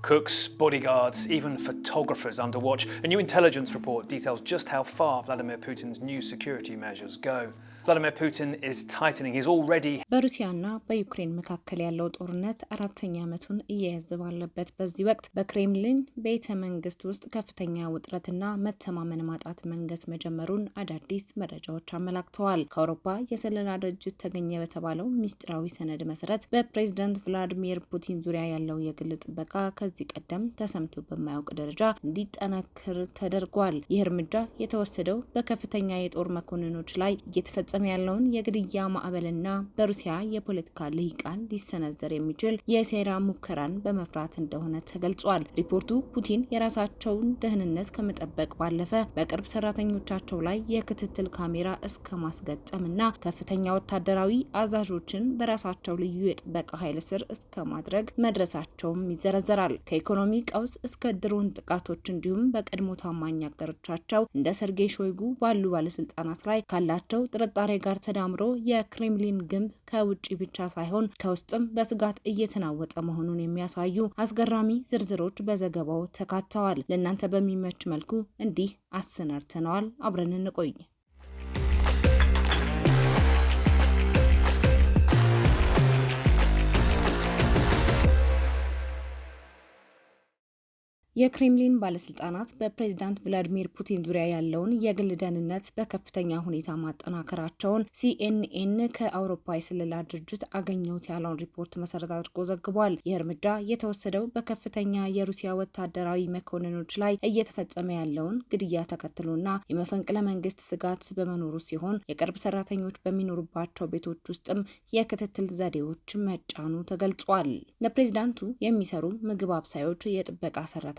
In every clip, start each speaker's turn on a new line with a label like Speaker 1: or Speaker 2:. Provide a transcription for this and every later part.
Speaker 1: Cooks, bodyguards, even photographers under watch. A new intelligence report details just how far Vladimir Putin's new security measures go. Vladimir Putin is tightening his already
Speaker 2: በሩሲያና በዩክሬን መካከል ያለው ጦርነት አራተኛ ዓመቱን እየያዘ ባለበት በዚህ ወቅት በክሬምሊን ቤተ መንግስት ውስጥ ከፍተኛ ውጥረትና መተማመን ማጣት መንገስ መጀመሩን አዳዲስ መረጃዎች አመላክተዋል። ከአውሮፓ የሰለላ ድርጅት ተገኘ በተባለው ሚስጥራዊ ሰነድ መሰረት በፕሬዝዳንት ቭላዲሚር ፑቲን ዙሪያ ያለው የግል ጥበቃ ከዚህ ቀደም ተሰምቶ በማያውቅ ደረጃ እንዲጠናከር ተደርጓል። ይህ እርምጃ የተወሰደው በከፍተኛ የጦር መኮንኖች ላይ እየተፈጸመ ያለውን የግድያ ማዕበልና በሩሲያ የፖለቲካ ልሂቃን ሊሰነዘር የሚችል የሴራ ሙከራን በመፍራት እንደሆነ ተገልጿል። ሪፖርቱ ፑቲን የራሳቸውን ደህንነት ከመጠበቅ ባለፈ በቅርብ ሰራተኞቻቸው ላይ የክትትል ካሜራ እስከ ማስገጠምና ከፍተኛ ወታደራዊ አዛዦችን በራሳቸው ልዩ የጥበቃ ኃይል ስር እስከ ማድረግ መድረሳቸውም ይዘረዘራል። ከኢኮኖሚ ቀውስ እስከ ድሮን ጥቃቶች እንዲሁም በቀድሞ ታማኝ አገሮቻቸው እንደ ሰርጌይ ሾይጉ ባሉ ባለስልጣናት ላይ ካላቸው ጥርጣሬ ጋር ተዳምሮ የክሬምሊን ግንብ ከውጪ ብቻ ሳይሆን ከውስጥም በስጋት እየተናወጠ መሆኑን የሚያሳዩ አስገራሚ ዝርዝሮች በዘገባው ተካተዋል። ለእናንተ በሚመች መልኩ እንዲህ አሰናድተነዋል። አብረን እንቆይ። የክሬምሊን ባለስልጣናት በፕሬዝዳንት ቭላዲሚር ፑቲን ዙሪያ ያለውን የግል ደህንነት በከፍተኛ ሁኔታ ማጠናከራቸውን ሲኤንኤን ከአውሮፓ የስለላ ድርጅት አገኘሁት ያለውን ሪፖርት መሰረት አድርጎ ዘግቧል። ይህ እርምጃ የተወሰደው በከፍተኛ የሩሲያ ወታደራዊ መኮንኖች ላይ እየተፈጸመ ያለውን ግድያ ተከትሎና የመፈንቅለ መንግስት ስጋት በመኖሩ ሲሆን የቅርብ ሰራተኞች በሚኖሩባቸው ቤቶች ውስጥም የክትትል ዘዴዎች መጫኑ ተገልጿል። ለፕሬዝዳንቱ የሚሰሩ ምግብ አብሳዮች፣ የጥበቃ ሰራተኞችና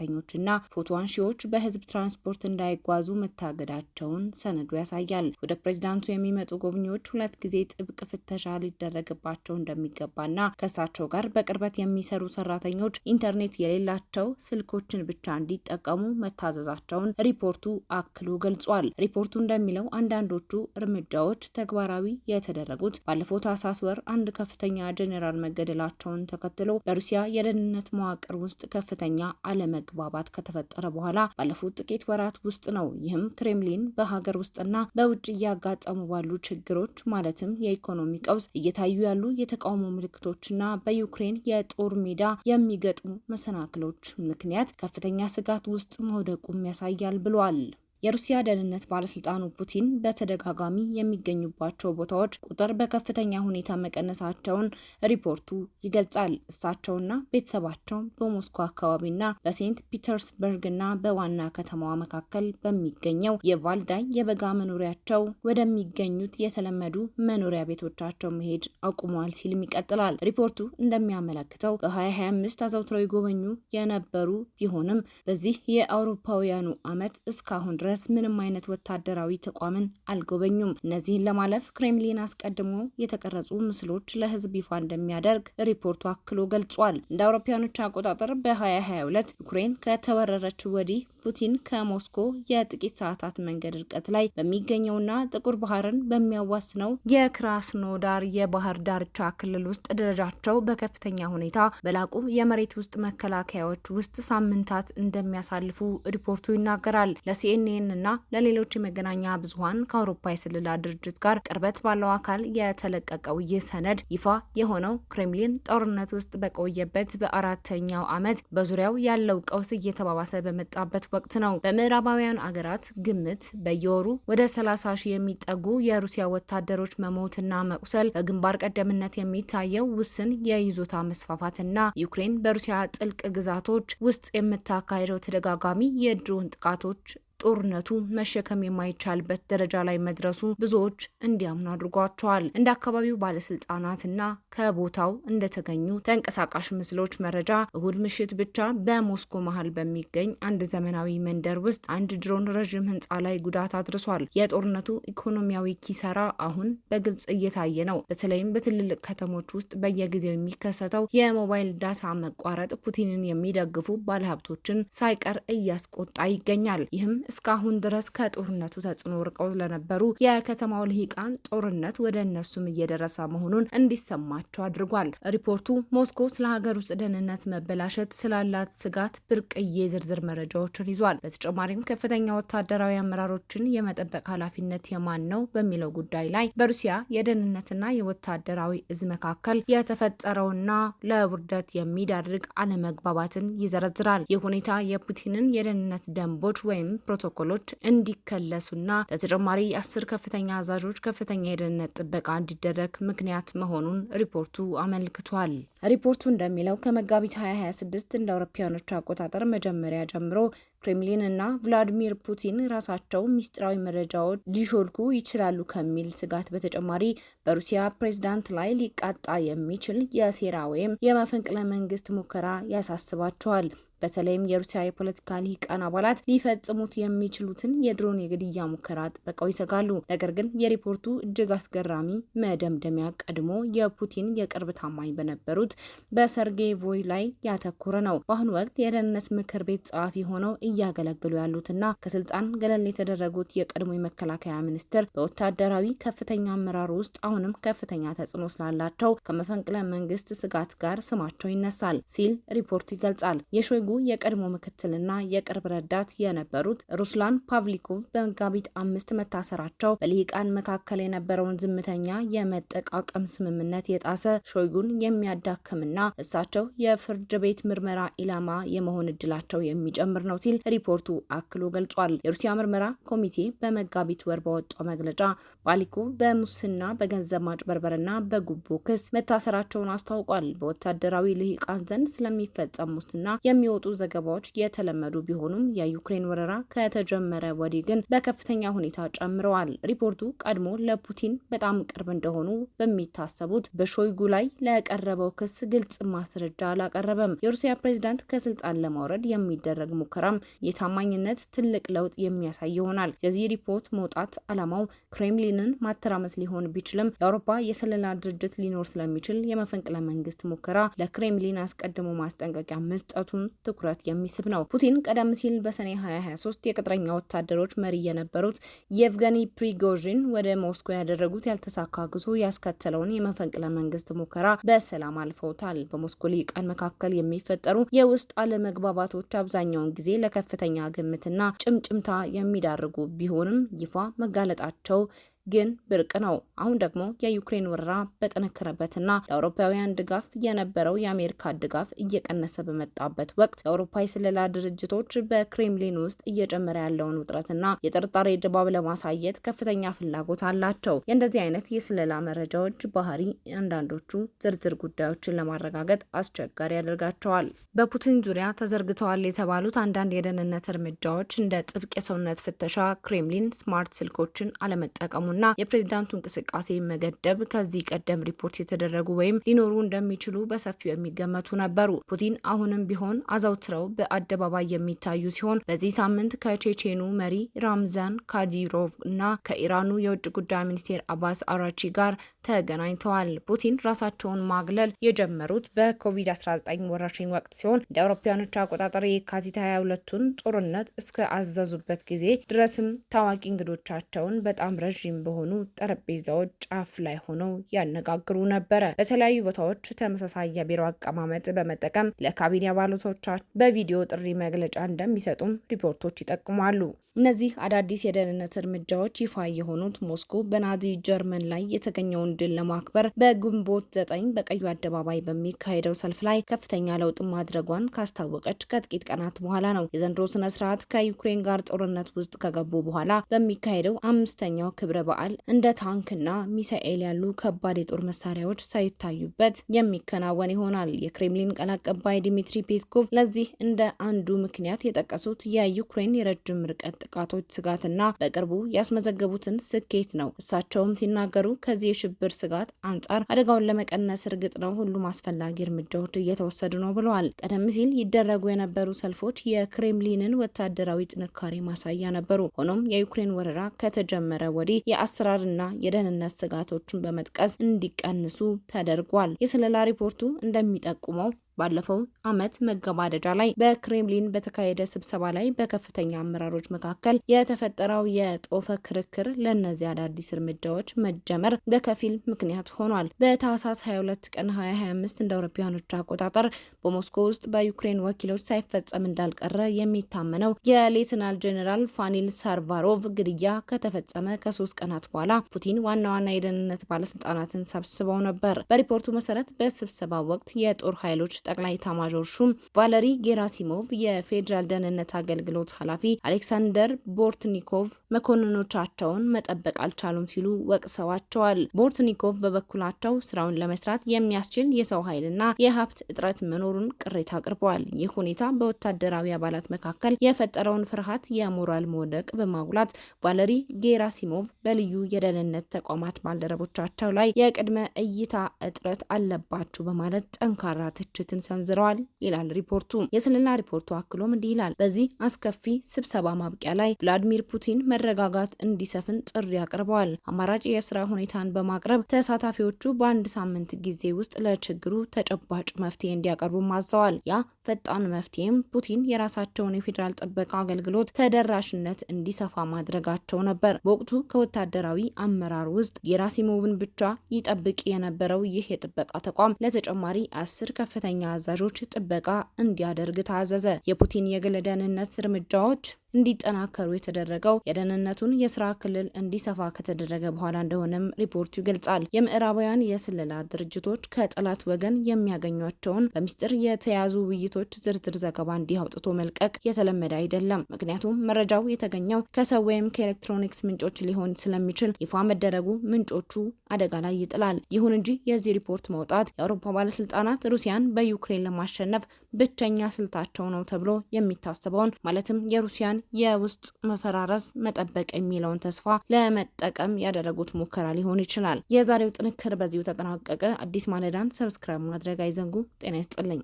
Speaker 2: ፎቶ አንሺዎች በህዝብ ትራንስፖርት እንዳይጓዙ መታገዳቸውን ሰነዱ ያሳያል። ወደ ፕሬዝዳንቱ የሚመጡ ጎብኚዎች 2 ጊዜ ጥብቅ ፍተሻ ሊደረግባቸው እንደሚገባና ከእሳቸው ጋር በቅርበት የሚሰሩ ሰራተኞች ኢንተርኔት የሌላቸው ስልኮችን ብቻ እንዲጠቀሙ መታዘዛቸውን ሪፖርቱ አክሎ ገልጿል። ሪፖርቱ እንደሚለው አንዳንዶቹ እርምጃዎች ተግባራዊ የተደረጉት ባለፈው ታህሳስ ወር አንድ ከፍተኛ ጄኔራል መገደላቸውን ተከትሎ በሩሲያ የደህንነት መዋቅር ውስጥ ከፍተኛ አለመግባባት ከተፈጠረ በኋላ ባለፉት ጥቂት ወራት ውስጥ ነው። ይህም ክሬምሊን በሀገር ውስጥና በውጭ እያጋጠሙ ባሉ ችግሮች ማለትም የኢኮኖሚ ቀውስ፣ እየታዩ ያሉ የተቃውሞ ምልክቶችና በዩክሬን የጦር ሜዳ የሚገጥሙ መሰናክሎች ምክንያት ከፍተኛ ስጋት ውስጥ መውደቁም ያሳያል ብሏል። የሩሲያ ደህንነት ባለስልጣኑ ፑቲን በተደጋጋሚ የሚገኙባቸው ቦታዎች ቁጥር በከፍተኛ ሁኔታ መቀነሳቸውን ሪፖርቱ ይገልጻል። እሳቸውና ቤተሰባቸው በሞስኮ አካባቢና በሴንት ፒተርስበርግና በዋና ከተማዋ መካከል በሚገኘው የቫልዳይ የበጋ መኖሪያቸው ወደሚገኙት የተለመዱ መኖሪያ ቤቶቻቸው መሄድ አቁመዋል ሲልም ይቀጥላል። ሪፖርቱ እንደሚያመለክተው በ2025 አዘውትረው ይጎበኙ የነበሩ ቢሆንም በዚህ የአውሮፓውያኑ ዓመት እስካሁን ድረስ ምንም አይነት ወታደራዊ ተቋምን አልጎበኙም። እነዚህን ለማለፍ ክሬምሊን አስቀድሞ የተቀረጹ ምስሎች ለህዝብ ይፋ እንደሚያደርግ ሪፖርቱ አክሎ ገልጿል። እንደ አውሮፓውያኖች አቆጣጠር በ2022 ዩክሬን ከተወረረች ወዲህ ፑቲን ከሞስኮ የጥቂት ሰዓታት መንገድ ርቀት ላይ በሚገኘውና ጥቁር ባህርን በሚያዋስነው የክራስኖዳር የባህር ዳርቻ ክልል ውስጥ ደረጃቸው በከፍተኛ ሁኔታ በላቁ የመሬት ውስጥ መከላከያዎች ውስጥ ሳምንታት እንደሚያሳልፉ ሪፖርቱ ይናገራል። ለሲኤንኤን እና ለሌሎች የመገናኛ ብዙሃን ከአውሮፓ የስለላ ድርጅት ጋር ቅርበት ባለው አካል የተለቀቀው ይህ ሰነድ ይፋ የሆነው ክሬምሊን ጦርነት ውስጥ በቆየበት በአራተኛው ዓመት በዙሪያው ያለው ቀውስ እየተባባሰ በመጣበት ወቅት ነው። በምዕራባውያን አገራት ግምት በየወሩ ወደ 30 ሺህ የሚጠጉ የሩሲያ ወታደሮች መሞትና መቁሰል፣ በግንባር ቀደምትነት የሚታየው ውስን የይዞታ መስፋፋትና ዩክሬን በሩሲያ ጥልቅ ግዛቶች ውስጥ የምታካሄደው ተደጋጋሚ የድሮን ጥቃቶች ጦርነቱ መሸከም የማይቻልበት ደረጃ ላይ መድረሱ ብዙዎች እንዲያምኑ አድርጓቸዋል። እንደ አካባቢው ባለስልጣናትና ከቦታው እንደተገኙ ተንቀሳቃሽ ምስሎች መረጃ እሁድ ምሽት ብቻ በሞስኮ መሃል በሚገኝ አንድ ዘመናዊ መንደር ውስጥ አንድ ድሮን ረዥም ህንፃ ላይ ጉዳት አድርሷል። የጦርነቱ ኢኮኖሚያዊ ኪሳራ አሁን በግልጽ እየታየ ነው። በተለይም በትልልቅ ከተሞች ውስጥ በየጊዜው የሚከሰተው የሞባይል ዳታ መቋረጥ ፑቲንን የሚደግፉ ባለሀብቶችን ሳይቀር እያስቆጣ ይገኛል። ይህም እስካሁን ድረስ ከጦርነቱ ተጽዕኖ ርቀው ለነበሩ የከተማው ልሂቃን ጦርነት ወደ እነሱም እየደረሰ መሆኑን እንዲሰማቸው አድርጓል። ሪፖርቱ ሞስኮ ስለ ሀገር ውስጥ ደህንነት መበላሸት ስላላት ስጋት ብርቅዬ ዝርዝር መረጃዎችን ይዟል። በተጨማሪም ከፍተኛ ወታደራዊ አመራሮችን የመጠበቅ ኃላፊነት የማን ነው በሚለው ጉዳይ ላይ በሩሲያ የደህንነትና የወታደራዊ እዝ መካከል የተፈጠረውና ለውርደት የሚዳርግ አለመግባባትን ይዘረዝራል። ይህ ሁኔታ የፑቲንን የደህንነት ደንቦች ወይም ፕሮቶኮሎች እንዲከለሱና ለተጨማሪ 10 ከፍተኛ አዛዦች ከፍተኛ የደህንነት ጥበቃ እንዲደረግ ምክንያት መሆኑን ሪፖርቱ አመልክቷል። ሪፖርቱ እንደሚለው ከመጋቢት 2026 እንደ አውሮፓውያኖች አቆጣጠር መጀመሪያ ጀምሮ ክሬምሊን እና ቭላዲሚር ፑቲን ራሳቸው ሚስጥራዊ መረጃዎች ሊሾልኩ ይችላሉ ከሚል ስጋት በተጨማሪ በሩሲያ ፕሬዝዳንት ላይ ሊቃጣ የሚችል የሴራ ወይም የመፈንቅለ መንግስት ሙከራ ያሳስባቸዋል። በተለይም የሩሲያ የፖለቲካ ልሂቃን አባላት ሊፈጽሙት የሚችሉትን የድሮን የግድያ ሙከራ ጥበቃው ይሰጋሉ። ነገር ግን የሪፖርቱ እጅግ አስገራሚ መደምደሚያ ቀድሞ የፑቲን የቅርብ ታማኝ በነበሩት በሰርጌይ ቮይ ላይ ያተኮረ ነው። በአሁኑ ወቅት የደህንነት ምክር ቤት ጸሐፊ ሆነው እያገለገሉ ያሉትና ከስልጣን ገለል የተደረጉት የቀድሞ የመከላከያ ሚኒስትር በወታደራዊ ከፍተኛ አመራር ውስጥ አሁንም ከፍተኛ ተጽዕኖ ስላላቸው ከመፈንቅለ መንግስት ስጋት ጋር ስማቸው ይነሳል ሲል ሪፖርቱ ይገልጻል። የሾይጉ የቀድሞ ምክትልና የቅርብ ረዳት የነበሩት ሩስላን ፓቭሊኮቭ በመጋቢት 5 መታሰራቸው በልሂቃን መካከል የነበረውን ዝምተኛ የመጠቃቀም ስምምነት የጣሰ ሾይጉን የሚያዳክምና እሳቸው የፍርድ ቤት ምርመራ ኢላማ የመሆን እድላቸው የሚጨምር ነው ሲል ሪፖርቱ አክሎ ገልጿል። የሩሲያ ምርመራ ኮሚቴ በመጋቢት ወር በወጣው መግለጫ ፓቭሊኮቭ በሙስና በገንዘብ ማጭበርበርና በጉቦ ክስ መታሰራቸውን አስታውቋል። በወታደራዊ ልሂቃን ዘንድ ስለሚፈጸም ሙስና የሚወጡ ዘገባዎች የተለመዱ ቢሆኑም የዩክሬን ወረራ ከተጀመረ ወዲህ ግን በከፍተኛ ሁኔታ ጨምረዋል። ሪፖርቱ ቀድሞ ለፑቲን በጣም ቅርብ እንደሆኑ በሚታሰቡት በሾይጉ ላይ ለቀረበው ክስ ግልጽ ማስረጃ አላቀረበም። የሩሲያ ፕሬዝዳንት ከስልጣን ለማውረድ የሚደረግ ሙከራም የታማኝነት ትልቅ ለውጥ የሚያሳይ ይሆናል። የዚህ ሪፖርት መውጣት ዓላማው ክሬምሊንን ማተራመስ ሊሆን ቢችልም የአውሮፓ የስለላ ድርጅት ሊኖር ስለሚችል የመፈንቅለ መንግስት ሙከራ ለክሬምሊን አስቀድሞ ማስጠንቀቂያ መስጠቱን ትኩረት የሚስብ ነው። ፑቲን ቀደም ሲል በሰኔ 2023 የቅጥረኛ ወታደሮች መሪ የነበሩት የቭገኒ ፕሪጎዥን ወደ ሞስኮ ያደረጉት ያልተሳካ ጉዞ ያስከተለውን የመፈንቅለ መንግስት ሙከራ በሰላም አልፈውታል። በሞስኮ ልሂቃን መካከል የሚፈጠሩ የውስጥ አለመግባባቶች አብዛኛውን ጊዜ ለከፍተኛ ግምትና ጭምጭምታ የሚዳርጉ ቢሆንም ይፋ መጋለጣቸው ግን ብርቅ ነው። አሁን ደግሞ የዩክሬን ወረራ በጠነከረበትና ለአውሮፓውያን ድጋፍ የነበረው የአሜሪካ ድጋፍ እየቀነሰ በመጣበት ወቅት የአውሮፓ የስለላ ድርጅቶች በክሬምሊን ውስጥ እየጨመረ ያለውን ውጥረትና የጥርጣሬ ድባብ ለማሳየት ከፍተኛ ፍላጎት አላቸው። የእንደዚህ አይነት የስለላ መረጃዎች ባህሪ አንዳንዶቹ ዝርዝር ጉዳዮችን ለማረጋገጥ አስቸጋሪ ያደርጋቸዋል። በፑቲን ዙሪያ ተዘርግተዋል የተባሉት አንዳንድ የደህንነት እርምጃዎች እንደ ጥብቅ የሰውነት ፍተሻ፣ ክሬምሊን ስማርት ስልኮችን አለመጠቀሙ እና የፕሬዝዳንቱ እንቅስቃሴ መገደብ ከዚህ ቀደም ሪፖርት የተደረጉ ወይም ሊኖሩ እንደሚችሉ በሰፊው የሚገመቱ ነበሩ። ፑቲን አሁንም ቢሆን አዘውትረው በአደባባይ የሚታዩ ሲሆን በዚህ ሳምንት ከቼቼኑ መሪ ራምዛን ካዲሮቭ እና ከኢራኑ የውጭ ጉዳይ ሚኒስቴር አባስ አራቺ ጋር ተገናኝተዋል። ፑቲን ራሳቸውን ማግለል የጀመሩት በኮቪድ-19 ወረርሽኝ ወቅት ሲሆን እንደ አውሮፓውያኖች አቆጣጠር የካቲት 22ቱን ጦርነት እስከ አዘዙበት ጊዜ ድረስም ታዋቂ እንግዶቻቸውን በጣም ረዥም በሆኑ ጠረጴዛዎች ጫፍ ላይ ሆነው ያነጋግሩ ነበረ። በተለያዩ ቦታዎች ተመሳሳይ የቢሮ አቀማመጥ በመጠቀም ለካቢኔ አባላቶቻቸው በቪዲዮ ጥሪ መግለጫ እንደሚሰጡም ሪፖርቶች ይጠቁማሉ። እነዚህ አዳዲስ የደህንነት እርምጃዎች ይፋ የሆኑት ሞስኮ በናዚ ጀርመን ላይ የተገኘውን ድል ለማክበር በግንቦት 9 በቀዩ አደባባይ በሚካሄደው ሰልፍ ላይ ከፍተኛ ለውጥ ማድረጓን ካስታወቀች ከጥቂት ቀናት በኋላ ነው። የዘንድሮ ስነ ስርዓት ከዩክሬን ጋር ጦርነት ውስጥ ከገቡ በኋላ በሚካሄደው 5ኛው ክብረ በዓል እንደ ታንክና ሚሳኤል ያሉ ከባድ የጦር መሳሪያዎች ሳይታዩበት የሚከናወን ይሆናል። የክሬምሊን ቃል አቀባይ ዲሚትሪ ፔስኮቭ ለዚህ እንደ አንዱ ምክንያት የጠቀሱት የዩክሬን የረጅም ርቀት ጥቃቶች ስጋትና በቅርቡ ያስመዘገቡትን ስኬት ነው። እሳቸውም ሲናገሩ ከዚህ የሽብር ስጋት አንጻር አደጋውን ለመቀነስ እርግጥ ነው ሁሉም አስፈላጊ እርምጃዎች እየተወሰዱ ነው ብለዋል። ቀደም ሲል ይደረጉ የነበሩ ሰልፎች የክሬምሊንን ወታደራዊ ጥንካሬ ማሳያ ነበሩ። ሆኖም የዩክሬን ወረራ ከተጀመረ ወዲህ የአሰራርና የደህንነት ስጋቶችን በመጥቀስ እንዲቀንሱ ተደርጓል። የስለላ ሪፖርቱ እንደሚጠቁመው ባለፈው ዓመት መገባደጃ ላይ በክሬምሊን በተካሄደ ስብሰባ ላይ በከፍተኛ አመራሮች መካከል የተፈጠረው የጦፈ ክርክር ለእነዚህ አዳዲስ እርምጃዎች መጀመር በከፊል ምክንያት ሆኗል። በታህሳስ 22 ቀን 2025 እንደ አውሮፓውያኖች አቆጣጠር በሞስኮ ውስጥ በዩክሬን ወኪሎች ሳይፈጸም እንዳልቀረ የሚታመነው የሌተናል ጄኔራል ፋኒል ሳርቫሮቭ ግድያ ከተፈጸመ ከ3 ቀናት በኋላ ፑቲን ዋና ዋና የደህንነት ባለስልጣናትን ሰብስበው ነበር። በሪፖርቱ መሰረት በስብሰባው ወቅት የጦር ኃይሎች ጠቅላይ ኤታማዦር ሹም ቫለሪ ጌራሲሞቭ፣ የፌዴራል ደህንነት አገልግሎት ኃላፊ አሌክሳንደር ቦርትኒኮቭ መኮንኖቻቸውን መጠበቅ አልቻሉም ሲሉ ወቅሰዋቸዋል። ቦርትኒኮቭ በበኩላቸው ስራውን ለመስራት የሚያስችል የሰው ኃይልና የሀብት እጥረት መኖሩን ቅሬታ አቅርበዋል። ይህ ሁኔታ በወታደራዊ አባላት መካከል የፈጠረውን ፍርሃት፣ የሞራል መውደቅ በማጉላት ቫለሪ ጌራሲሞቭ በልዩ የደህንነት ተቋማት ባልደረቦቻቸው ላይ የቅድመ እይታ እጥረት አለባቸው በማለት ጠንካራ ትችት ሰንዝረዋል ይላል ሪፖርቱ። የስለላ ሪፖርቱ አክሎም እንዲህ ይላል። በዚህ አስከፊ ስብሰባ ማብቂያ ላይ ቭላዲሚር ፑቲን መረጋጋት እንዲሰፍን ጥሪ አቅርበዋል። አማራጭ የስራ ሁኔታን በማቅረብ ተሳታፊዎቹ በአንድ ሳምንት ጊዜ ውስጥ ለችግሩ ተጨባጭ መፍትሄ እንዲያቀርቡ ማዘዋል። ያ ፈጣን መፍትሄም ፑቲን የራሳቸውን የፌዴራል ጥበቃ አገልግሎት ተደራሽነት እንዲሰፋ ማድረጋቸው ነበር። በወቅቱ ከወታደራዊ አመራር ውስጥ ጌራሲሞቭን ብቻ ይጠብቅ የነበረው ይህ የጥበቃ ተቋም ለተጨማሪ 10 ከፍተኛ አዛዦች ጥበቃ እንዲያደርግ ታዘዘ። የፑቲን የግል ደህንነት እርምጃዎች እንዲጠናከሩ የተደረገው የደህንነቱን የስራ ክልል እንዲሰፋ ከተደረገ በኋላ እንደሆነም ሪፖርቱ ይገልጻል። የምዕራባውያን የስለላ ድርጅቶች ከጠላት ወገን የሚያገኟቸውን በሚስጥር የተያዙ ውይይቶች ዝርዝር ዘገባ እንዲህ አውጥቶ መልቀቅ የተለመደ አይደለም። ምክንያቱም መረጃው የተገኘው ከሰው ወይም ከኤሌክትሮኒክስ ምንጮች ሊሆን ስለሚችል ይፋ መደረጉ ምንጮቹ አደጋ ላይ ይጥላል። ይሁን እንጂ የዚህ ሪፖርት መውጣት የአውሮፓ ባለስልጣናት ሩሲያን በዩክሬን ለማሸነፍ ብቸኛ ስልታቸው ነው ተብሎ የሚታሰበውን ማለትም የሩሲያን የውስጥ መፈራረስ መጠበቅ የሚለውን ተስፋ ለመጠቀም ያደረጉት ሙከራ ሊሆን ይችላል። የዛሬው ጥንክር በዚሁ ተጠናቀቀ። አዲስ ማለዳን ሰብስክራይብ ማድረግ አይዘንጉ። ጤና ይስጥልኝ።